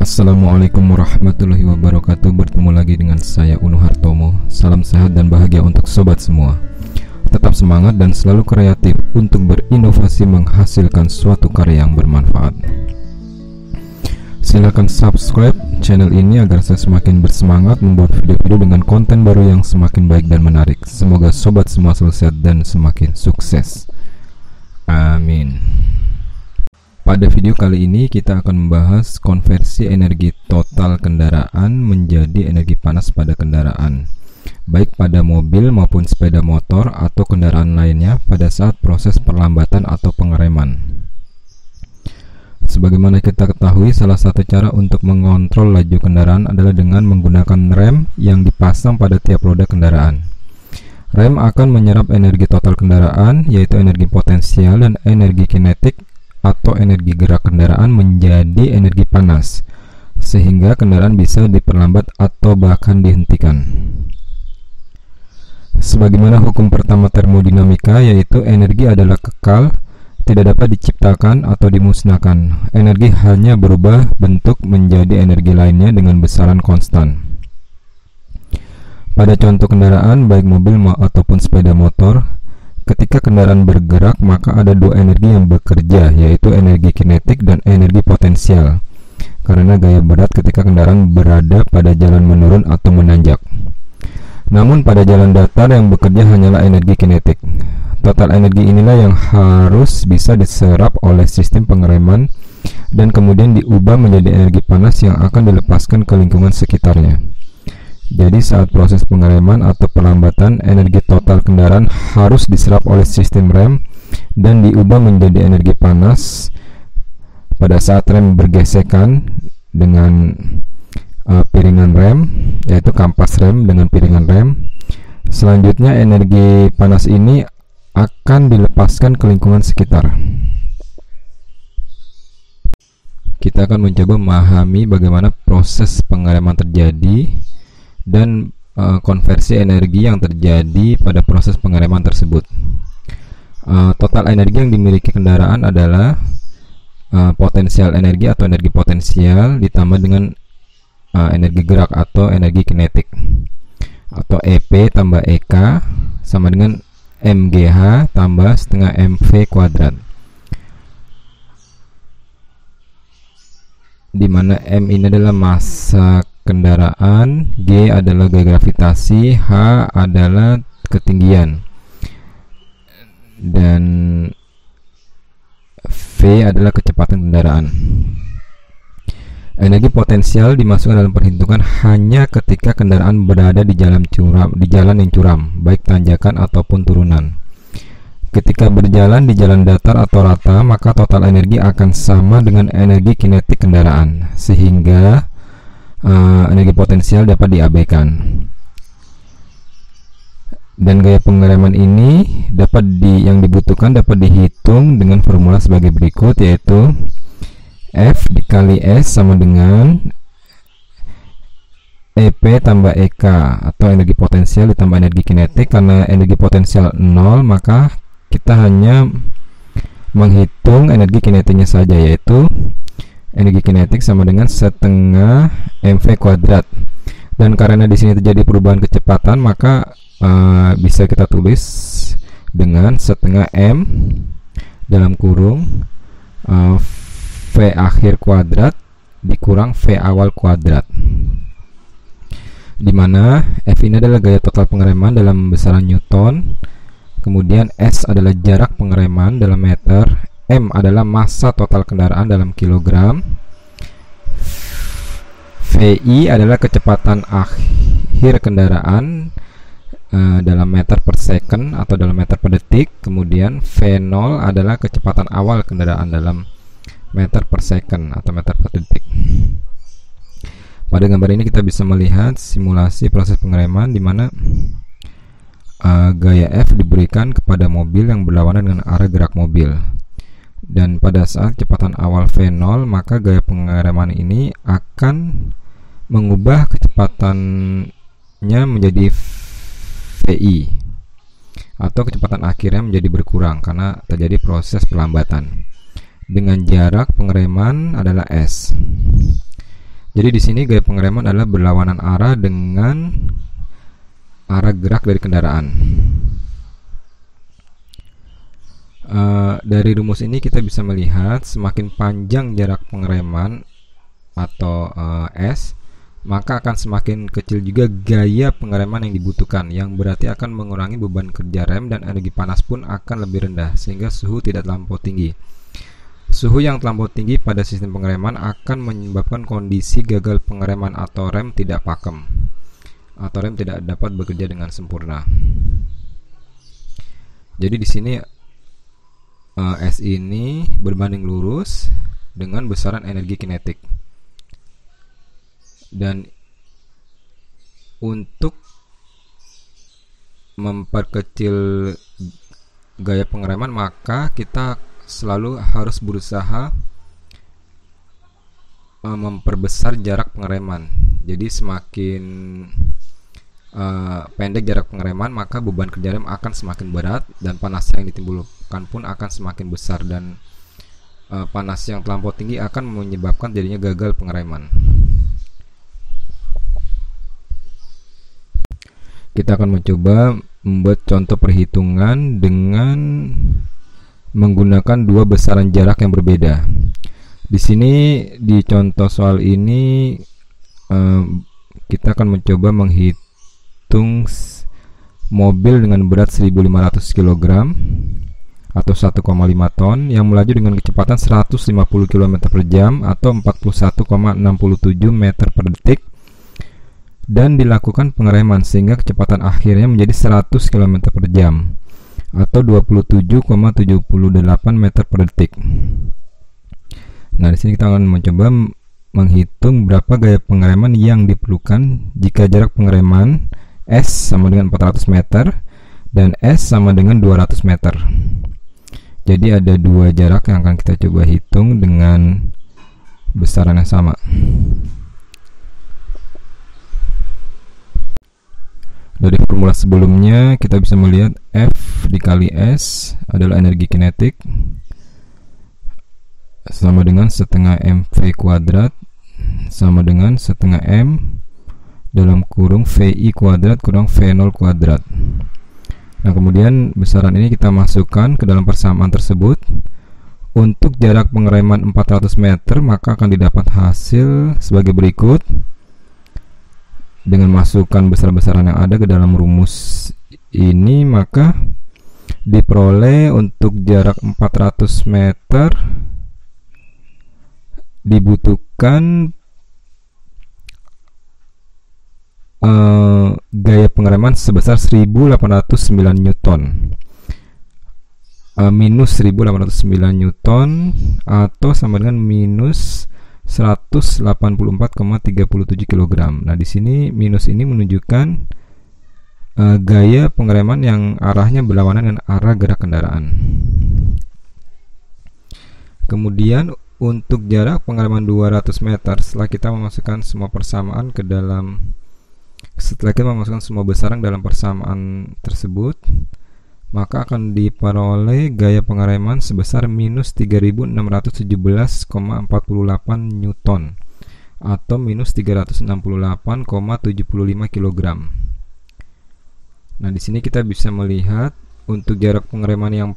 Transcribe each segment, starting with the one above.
Assalamualaikum warahmatullahi wabarakatuh. Bertemu lagi dengan saya Unu Hartomo. Salam sehat dan bahagia untuk sobat semua. Tetap semangat dan selalu kreatif untuk berinovasi menghasilkan suatu karya yang bermanfaat. Silakan subscribe channel ini agar saya semakin bersemangat membuat video-video dengan konten baru yang semakin baik dan menarik. Semoga sobat semua selalu sehat dan semakin sukses. Amin. Pada video kali ini kita akan membahas konversi energi total kendaraan menjadi energi panas pada kendaraan, baik pada mobil maupun sepeda motor atau kendaraan lainnya pada saat proses perlambatan atau pengereman. Sebagaimana kita ketahui, salah satu cara untuk mengontrol laju kendaraan adalah dengan menggunakan rem yang dipasang pada tiap roda kendaraan. Rem akan menyerap energi total kendaraan, yaitu energi potensial dan energi kinetik atau energi gerak kendaraan menjadi energi panas, sehingga kendaraan bisa diperlambat atau bahkan dihentikan. Sebagaimana hukum pertama termodinamika, yaitu energi adalah kekal, tidak dapat diciptakan atau dimusnahkan. Energi hanya berubah bentuk menjadi energi lainnya dengan besaran konstan. Pada contoh kendaraan, baik mobil ataupun sepeda motor, ketika kendaraan bergerak, maka ada dua energi yang bekerja, yaitu energi kinetik dan energi potensial, karena gaya berat ketika kendaraan berada pada jalan menurun atau menanjak. Namun pada jalan datar yang bekerja hanyalah energi kinetik. Total energi inilah yang harus bisa diserap oleh sistem pengereman dan kemudian diubah menjadi energi panas yang akan dilepaskan ke lingkungan sekitarnya. Jadi saat proses pengereman atau perlambatan, energi total kendaraan harus diserap oleh sistem rem dan diubah menjadi energi panas pada saat rem bergesekan dengan piringan rem, yaitu kampas rem dengan piringan rem. Selanjutnya energi panas ini akan dilepaskan ke lingkungan sekitar. Kita akan mencoba memahami bagaimana proses pengereman terjadi dan konversi energi yang terjadi pada proses pengereman tersebut. Total energi yang dimiliki kendaraan adalah potensial energi atau energi potensial ditambah dengan energi gerak atau energi kinetik, atau EP tambah EK sama dengan MGH tambah setengah MV kuadrat, di mana M ini adalah massa kendaraan, G adalah gaya gravitasi, H adalah ketinggian, dan V adalah kecepatan kendaraan. Energi potensial dimasukkan dalam perhitungan hanya ketika kendaraan berada di jalan yang curam, baik tanjakan ataupun turunan. Ketika berjalan di jalan datar atau rata, maka total energi akan sama dengan energi kinetik kendaraan, sehingga energi potensial dapat diabaikan. Dan gaya pengereman ini yang dibutuhkan dapat dihitung dengan formula sebagai berikut, yaitu F dikali S sama dengan EP tambah EK atau energi potensial ditambah energi kinetik. Karena energi potensial 0, maka kita hanya menghitung energi kinetiknya saja, yaitu energi kinetik sama dengan setengah MV kuadrat. Dan karena di sini terjadi perubahan kecepatan, maka bisa kita tulis dengan setengah M dalam kurung V akhir kuadrat dikurang V awal kuadrat, dimana F ini adalah gaya total pengereman dalam besaran Newton, kemudian S adalah jarak pengereman dalam meter, M adalah massa total kendaraan dalam kilogram, VI adalah kecepatan akhir kendaraan dalam meter per second atau dalam meter per detik, kemudian V0 adalah kecepatan awal kendaraan dalam meter per second atau meter per detik. Pada gambar ini kita bisa melihat simulasi proses pengereman di mana gaya F diberikan kepada mobil yang berlawanan dengan arah gerak mobil. Dan pada saat kecepatan awal V0, maka gaya pengereman ini akan mengubah kecepatannya menjadi VI, atau kecepatan akhirnya menjadi berkurang karena terjadi proses perlambatan, dengan jarak pengereman adalah S. Jadi di sini gaya pengereman adalah berlawanan arah dengan arah gerak dari kendaraan. Dari rumus ini kita bisa melihat semakin panjang jarak pengereman atau S, maka akan semakin kecil juga gaya pengereman yang dibutuhkan, yang berarti akan mengurangi beban kerja rem dan energi panas pun akan lebih rendah, sehingga suhu tidak terlampau tinggi. Suhu yang terlampau tinggi pada sistem pengereman akan menyebabkan kondisi gagal pengereman atau rem tidak pakem, atau rem tidak dapat bekerja dengan sempurna. Jadi di sini S ini berbanding lurus dengan besaran energi kinetik. Dan untuk memperkecil gaya pengereman, maka kita selalu harus berusaha memperbesar jarak pengereman. Jadi semakin pendek jarak pengereman, maka beban kerja rem akan semakin berat dan panas yang ditimbulkan pun akan semakin besar, dan panas yang terlampau tinggi akan menyebabkan jadinya gagal pengereman. Kita akan mencoba membuat contoh perhitungan dengan menggunakan dua besaran jarak yang berbeda. Di sini di contoh soal ini kita akan mencoba menghitung mobil dengan berat 1500 kg atau 1,5 ton yang melaju dengan kecepatan 150 km per jam atau 41,67 meter per detik, dan dilakukan pengereman sehingga kecepatan akhirnya menjadi 100 km per jam atau 27,78 meter per detik. Nah, di sini kita akan mencoba menghitung berapa gaya pengereman yang diperlukan jika jarak pengereman S sama dengan 400 meter dan S sama dengan 200 meter. Jadi ada dua jarak yang akan kita coba hitung dengan besaran yang sama. Dari formula sebelumnya kita bisa melihat F dikali S adalah energi kinetik sama dengan setengah mv kuadrat sama dengan setengah m dalam kurung VI kuadrat kurang V0 kuadrat. Nah, kemudian besaran ini kita masukkan ke dalam persamaan tersebut. Untuk jarak pengereman 400 meter, maka akan didapat hasil sebagai berikut. Dengan masukkan besar-besaran yang ada ke dalam rumus ini, maka diperoleh untuk jarak 400 meter dibutuhkan gaya pengereman sebesar 1809 Newton, minus 1809 Newton atau sama dengan minus 184,37 kg. Nah, di sini minus ini menunjukkan gaya pengereman yang arahnya berlawanan dengan arah gerak kendaraan. Kemudian untuk jarak pengereman 200 meter, setelah kita memasukkan semua persamaan ke dalam semua besaran dalam persamaan tersebut, maka akan diperoleh gaya pengereman sebesar minus 3617,48 Newton atau minus 368,75 kg. Nah, di sini kita bisa melihat untuk jarak pengereman yang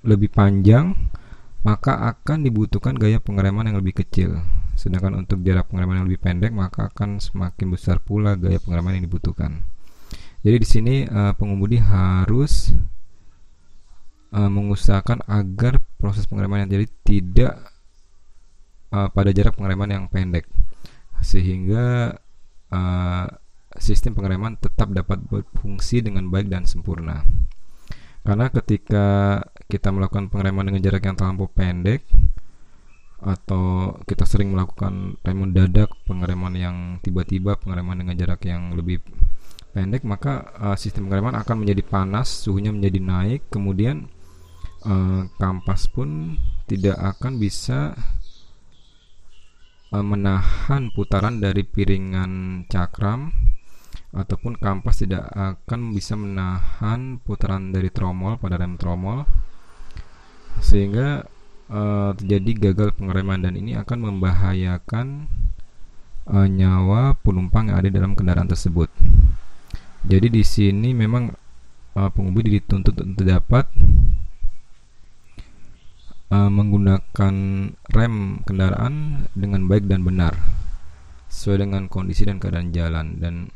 lebih panjang, maka akan dibutuhkan gaya pengereman yang lebih kecil. Sedangkan untuk jarak pengereman yang lebih pendek, maka akan semakin besar pula gaya pengereman yang dibutuhkan. Jadi di sini pengemudi harus mengusahakan agar proses pengereman yang jadi tidak pada jarak pengereman yang pendek, sehingga sistem pengereman tetap dapat berfungsi dengan baik dan sempurna. Karena ketika kita melakukan pengereman dengan jarak yang terlampau pendek, atau kita sering melakukan rem mendadak, pengereman yang tiba-tiba, pengereman dengan jarak yang lebih pendek, maka sistem pengereman akan menjadi panas, suhunya menjadi naik, kemudian kampas pun tidak akan bisa menahan putaran dari piringan cakram, ataupun kampas tidak akan bisa menahan putaran dari tromol pada rem tromol, sehingga terjadi gagal pengereman, dan ini akan membahayakan nyawa penumpang yang ada dalam kendaraan tersebut. Jadi di sini memang pengemudi dituntut untuk dapat menggunakan rem kendaraan dengan baik dan benar sesuai dengan kondisi dan keadaan jalan, dan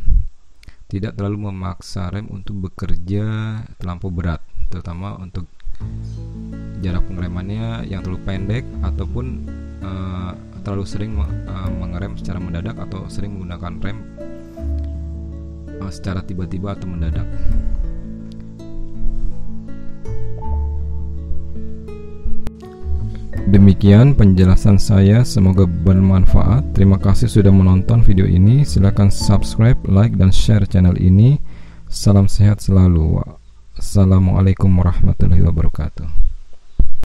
tidak terlalu memaksa rem untuk bekerja terlampau berat, terutama untuk jarak pengeremannya yang terlalu pendek ataupun terlalu sering mengerem secara mendadak atau sering menggunakan rem secara tiba-tiba atau mendadak. Demikian penjelasan saya, semoga bermanfaat. Terima kasih sudah menonton video ini. Silakan subscribe, like, dan share channel ini. Salam sehat selalu. Assalamualaikum warahmatullahi wabarakatuh.